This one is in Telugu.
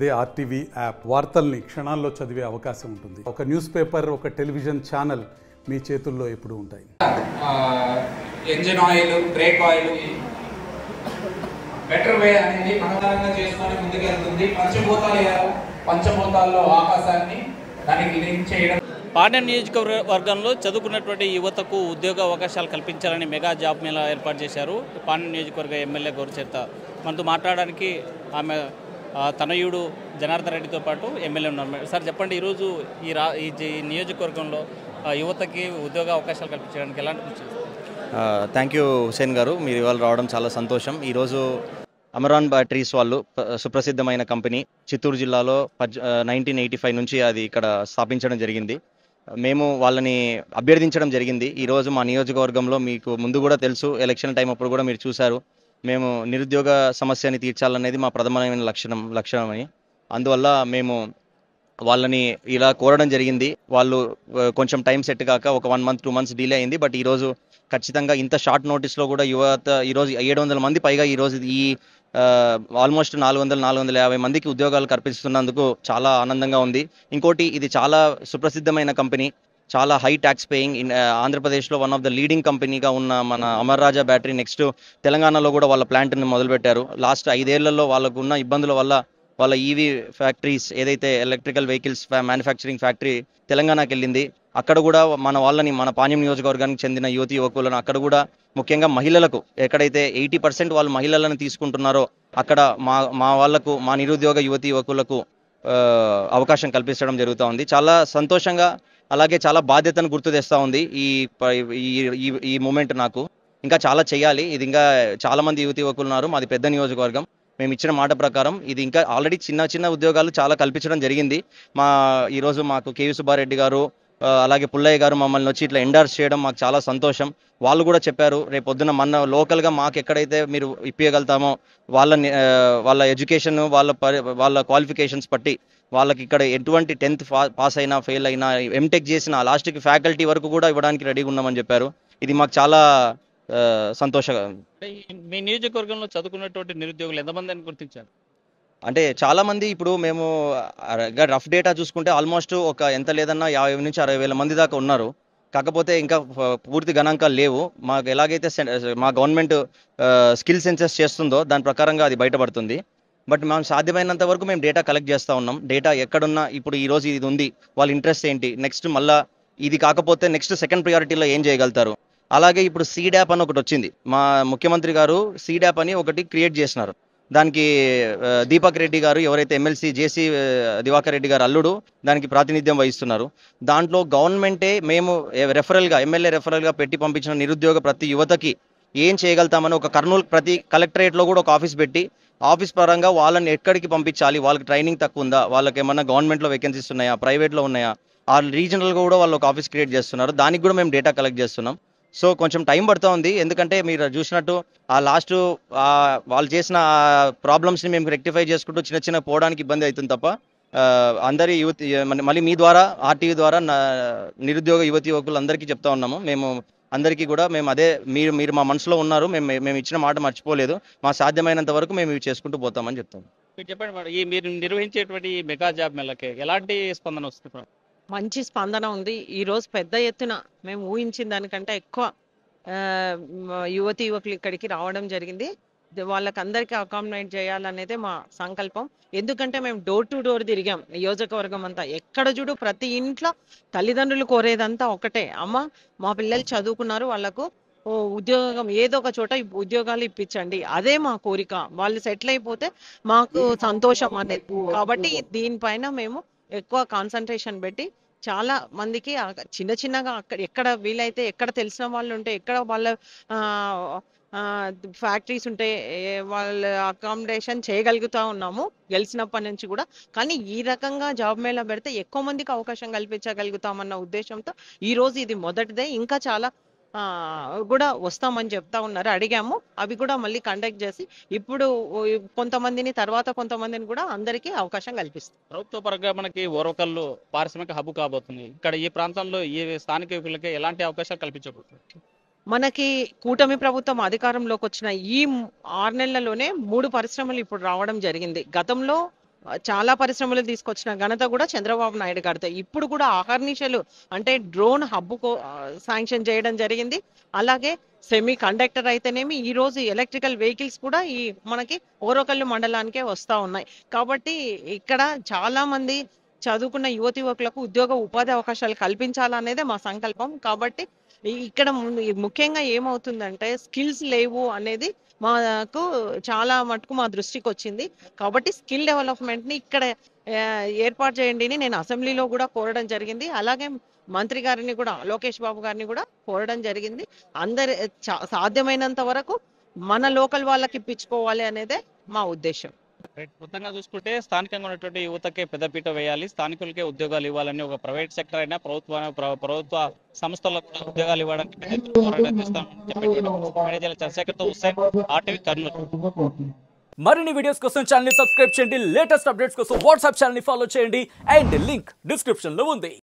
అదే ఆర్టీవీ యాప్ వార్తల్ని క్షణాల్లో చదివే అవకాశం ఉంటుంది. ఒక న్యూస్ పేపర్, ఒక టెలివిజన్ ఛానల్ మీ చేతుల్లో ఎప్పుడూ ఉంటాయి. Engine oil, break oil better way అనేది మనోహరంగా చేసుకొని ముందుకెళ్తుంది. పంచభూతాల్లో ఆకాశాన్ని దానికి లింక్ చేయడం. పాణ్యం నియోజకవర్గంలో చదువుకున్నటువంటి యువతకు ఉద్యోగ అవకాశాలు కల్పించాలని మెగా జాబ్ మేళా ఏర్పాటు చేశారు. పాణ్యం నియోజకవర్గ ఎమ్మెల్యే గౌరచేత మనతో మాట్లాడడానికి ఆమె తనయుడు జనార్దన్ రెడ్డితో పాటు ఎమ్మెల్యే ఉన్నారు. సార్ చెప్పండి, ఈరోజు ఈ నియోజకవర్గంలో యువతకి ఉద్యోగ అవకాశాలు కల్పించడానికి ఎలాంటి కృషి చేస్తారు? థ్యాంక్ యూ హుసేన్ గారు, మీరు ఇవాళ రావడం చాలా సంతోషం. ఈరోజు అమరాన్ బ్యాటరీస్ వాళ్ళు సుప్రసిద్ధమైన కంపెనీ చిత్తూరు జిల్లాలో 1985 నుంచి అది ఇక్కడ స్థాపించడం జరిగింది. మేము వాళ్ళని అభ్యర్థించడం జరిగింది. ఈరోజు మా నియోజకవర్గంలో మీకు ముందు కూడా తెలుసు, ఎలక్షన్ టైం అప్పుడు కూడా మీరు చూశారు, మేము నిరుద్యోగ సమస్యని తీర్చాలనేది మా ప్రధానమైన లక్ష్యమని. అందువల్ల మేము వాళ్ళని ఇలా కోరడం జరిగింది. వాళ్ళు కొంచెం టైం సెట్ కాక ఒక 1 month 2 months డిలే అయింది. బట్ ఈరోజు ఖచ్చితంగా ఇంత షార్ట్ నోటీస్లో కూడా యువత ఈరోజు 700 మంది పైగా ఈరోజు ఈ ఆల్మోస్ట్ 450 మందికి ఉద్యోగాలు కల్పిస్తున్నందుకు చాలా ఆనందంగా ఉంది. ఇంకోటి, ఇది చాలా సుప్రసిద్ధమైన కంపెనీ, చాలా హై ట్యాక్స్ పేయింగ్. ఆంధ్రప్రదేశ్లో వన్ ఆఫ్ ద లీడింగ్ కంపెనీగా ఉన్న మన అమర్ రాజా బ్యాటరీ నెక్స్ట్ తెలంగాణలో కూడా వాళ్ళ ప్లాంట్ని మొదలుపెట్టారు. లాస్ట్ 5 ఏళ్లలో వాళ్ళకు ఉన్న ఇబ్బందుల వల్ల వాళ్ళ ఈవీ ఫ్యాక్టరీస్, ఏదైతే ఎలక్ట్రికల్ వెహికల్స్ మ్యానుఫ్యాక్చరింగ్ ఫ్యాక్టరీ తెలంగాణకి వెళ్ళింది. అక్కడ కూడా మన వాళ్ళని, మన పాణ్యం నియోజకవర్గానికి చెందిన యువకులను అక్కడ కూడా ముఖ్యంగా మహిళలకు ఎక్కడైతే 80% వాళ్ళు మహిళలను తీసుకుంటున్నారో అక్కడ మా వాళ్ళకు, మా నిరుద్యోగ యువకులకు అవకాశం కల్పించడం జరుగుతూ ఉంది. చాలా సంతోషంగా, అలాగే చాలా బాధ్యతను గుర్తు తెస్తూ ఉంది ఈ మూమెంట్. నాకు ఇంకా చాలా చేయాలి. ఇది ఇంకా చాలా మంది యువకులు ఉన్నారు. మాది పెద్ద నియోజకవర్గం. మేము ఇచ్చిన మాట ప్రకారం ఇది ఇంకా ఆల్రెడీ చిన్న ఉద్యోగాలు చాలా కల్పించడం జరిగింది. ఈరోజు మాకు కేవీ సుబ్బారెడ్డి గారు, అలాగే పుల్లయ్య గారు మమ్మల్ని వచ్చి ఇట్లా ఎండార్స్ చేయడం మాకు చాలా సంతోషం. వాళ్ళు కూడా చెప్పారు, రేపొద్దున మన లోకల్గా మాకు ఎక్కడైతే మీరు ఇప్పించగలుగుతామో వాళ్ళ ఎడ్యుకేషన్, వాళ్ళ క్వాలిఫికేషన్స్ బట్టి వాళ్ళకి ఇక్కడ ఎటువంటి 10th పాస్ అయినా, ఫెయిల్ అయినా, ఎంటెక్ చేసిన లాస్ట్కి ఫ్యాకల్టీ వరకు కూడా ఇవ్వడానికి రెడీగా ఉన్నామని చెప్పారు. ఇది మాకు చాలా సంతోషంగా. మీ నియోజకవర్గంలో చదువుకున్నటువంటి నిరుద్యోగులు ఎంతమంది అని గుర్తించారు? అంటే చాలామంది, ఇప్పుడు మేము రఫ్ డేటా చూసుకుంటే ఆల్మోస్ట్ ఒక ఎంత లేదన్నా 50 నుంచి 60 వేల మంది దాకా ఉన్నారు. కాకపోతే ఇంకా పూర్తి గణాంకాలు లేవు. మాకు ఎలాగైతే మా గవర్నమెంట్ స్కిల్ సెన్సెస్ చేస్తుందో దాని ప్రకారంగా అది బయటపడుతుంది. బట్ మేము సాధ్యమైనంత వరకు మేము డేటా కలెక్ట్ చేస్తూ ఉన్నాం. డేటా ఎక్కడున్నా, ఇప్పుడు ఈరోజు ఇది ఉంది, వాళ్ళ ఇంట్రెస్ట్ ఏంటి, నెక్స్ట్ మళ్ళీ ఇది కాకపోతే నెక్స్ట్ సెకండ్ ప్రియారిటీలో ఏం చేయగలుగుతారు. అలాగే ఇప్పుడు సీడాప్ అని ఒకటి వచ్చింది. మా ముఖ్యమంత్రి గారు సీడాప్ అని ఒకటి క్రియేట్ చేసినారు. దానికి దీపక్ రెడ్డి గారు, ఎవరైతే ఎమ్మెల్సీ జేసీ దివాకర్ రెడ్డి గారు అల్లుడు, దానికి ప్రాతినిధ్యం వహిస్తున్నారు. దాంట్లో గవర్నమెంటే మేము ఎమ్మెల్యే రెఫరల్గా పెట్టి పంపించిన నిరుద్యోగ ప్రతి యువతకి ఏం చేయగలుగుతామని ఒక కర్నూలు ప్రతి కలెక్టరేట్లో కూడా ఒక ఆఫీస్ పెట్టి, ఆఫీస్ పరంగా వాళ్ళని ఎక్కడికి పంపించాలి, వాళ్ళకి ట్రైనింగ్ తక్కువ ఉందా, వాళ్ళకి ఏమన్నా గవర్నమెంట్లో వేకెన్సీస్ ఉన్నాయా, ప్రైవేట్లో ఉన్నాయా, ఆ రీజనల్గా కూడా వాళ్ళు ఒక ఆఫీస్ క్రియేట్ చేస్తున్నారు. దానికి కూడా మేము డేటా కలెక్ట్ చేస్తున్నాం. సో కొంచెం టైం పడుతూ ఉంది. ఎందుకంటే మీరు చూసినట్టు ఆ లాస్ట్ వాళ్ళు చేసిన ప్రాబ్లమ్స్ని మేము రెక్టిఫై చేసుకుంటూ చిన్న పోవడానికి ఇబ్బంది అవుతుంది తప్ప అందరి మళ్ళీ మీ ద్వారా, ఆర్టీవీ ద్వారా నిరుద్యోగ యువకులు అందరికీ చెప్తా ఉన్నాము. మేము అందరికీ కూడా మేము అదే, మీరు మా మనసులో ఉన్నారు, మేము ఇచ్చిన మాట మర్చిపోలేదు. మా సాధ్యమైనంత వరకు మేము ఇవి చేసుకుంటూ పోతామని చెప్తాం. మీరు చెప్పండి మేడం, మీరు నిర్వహించేటువంటి మెగా జాబ్ మేళకి ఎలాంటి స్పందన వస్తుంది? మంచి స్పందన ఉంది. ఈరోజు పెద్ద ఎత్తున మేము ఊహించిన దానికంటే ఎక్కువ యువకులు ఇక్కడికి రావడం జరిగింది. వాళ్ళకందరికీ అకామిడేట్ చేయాలనేదే మా సంకల్పం. ఎందుకంటే మేము డోర్ టు డోర్ తిరిగాం నియోజకవర్గం అంతా. ఎక్కడ చూడు ప్రతి ఇంట్లో తల్లిదండ్రులు కోరేదంతా ఒకటే, అమ్మ మా పిల్లలు చదువుకున్నారు, వాళ్ళకు ఉద్యోగం ఏదో ఒక చోట ఉద్యోగాలు ఇప్పించండి, అదే మా కోరిక. వాళ్ళు సెటిల్ అయిపోతే మాకు సంతోషం అనేది. కాబట్టి దీనిపైన మేము ఎక్కువ కాన్సన్ట్రేషన్ పెట్టి చాలా మందికి చిన్నగా అక్కడ ఎక్కడ వీలైతే, ఎక్కడ తెలిసిన వాళ్ళు ఉంటే, ఎక్కడ వాళ్ళ ఫ్యాక్టరీస్ ఉంటే వాళ్ళ అకామిడేషన్ చేయగలుగుతూ ఉన్నాము గెలిచినప్పటి నుంచి కూడా. కానీ ఈ రకంగా జాబ్ మేళా పెడితే ఎక్కువ మందికి అవకాశం కల్పించగలుగుతామన్న ఉద్దేశంతో ఈరోజు ఇది మొదటిదే. ఇంకా చాలా కూడా వస్తామని చెప్తా ఉన్నారు. అడిగాము, అవి కూడా మళ్ళీ కండక్ట్ చేసి ఇప్పుడు కొంతమందిని, తర్వాత కొంతమందిని కూడా అందరికీ అవకాశం కల్పిస్తాం. ప్రభుత్వ పరంగా మనకి ఓరవకల్లు పారిశ్రామిక హబ్ కాబోతుంది. ఇక్కడ ఈ ప్రాంతంలో ఈ స్థానిక యువకులకి ఎలాంటి అవకాశాలు కల్పించబోతుంది? మనకి కూటమి ప్రభుత్వం అధికారంలోకి వచ్చిన ఈ 6 నెలల్లోనే 3 పరిశ్రమలు ఇప్పుడు రావడం జరిగింది. గతంలో చాలా పరిశ్రమలు తీసుకొచ్చిన ఘనత కూడా చంద్రబాబు నాయుడు గారితో. ఇప్పుడు కూడా అహర్నిశలు అంటే డ్రోన్ హబ్ శాంక్షన్ చేయడం జరిగింది. అలాగే సెమీ కండక్టర్ అయితేనేమి ఈ రోజు ఎలక్ట్రికల్ వెహికల్స్ కూడా ఈ మనకి ఓరకల్లు మండలానికే వస్తూ ఉన్నాయి. కాబట్టి ఇక్కడ చాలా మంది చదువుకున్న యువకులకు ఉద్యోగ ఉపాధి అవకాశాలు కల్పించాలనేదే మా సంకల్పం. కాబట్టి ఇక్కడ ముఖ్యంగా ఏమవుతుందంటే స్కిల్స్ లేవు అనేది మాకు చాలా మటుకు మా దృష్టికి వచ్చింది. కాబట్టి స్కిల్ డెవలప్మెంట్ ని ఇక్కడ ఏర్పాటు చేయండి అని నేను అసెంబ్లీలో కూడా కోరడం జరిగింది. అలాగే మంత్రి గారిని కూడా, లోకేష్ బాబు గారిని కూడా కోరడం జరిగింది. అందరి సాధ్యమైనంత వరకు మన లోకల్ వాళ్ళకి ఇప్పించుకోవాలి అనేదే మా ఉద్దేశం. మొత్తంగా చూసుకుంటే స్థానికంగా ఉన్నటువంటి యువతకే పెద్దపీట వేయాలి, స్థానికులకే ఉద్యోగాలు ఇవ్వాలని ఒక ప్రైవేట్ సెక్టర్ అయినా ప్రభుత్వ సంస్థలకు కూడా ఉద్యోగాలు ఇవ్వడానికి చంద్రశేఖర్తో హుస్సేన్, RTV కర్నూలు. మరిన్ని వీడియోస్ కోసం ఛానల్ ని సబ్స్క్రైబ్ చేయండి, లేటెస్ట్ అప్డేట్స్ కోసం వాట్సాప్ ఛానల్ ని ఫాలో చేయండి అండ్ లింక్ డిస్క్రిప్షన్ లో ఉంది.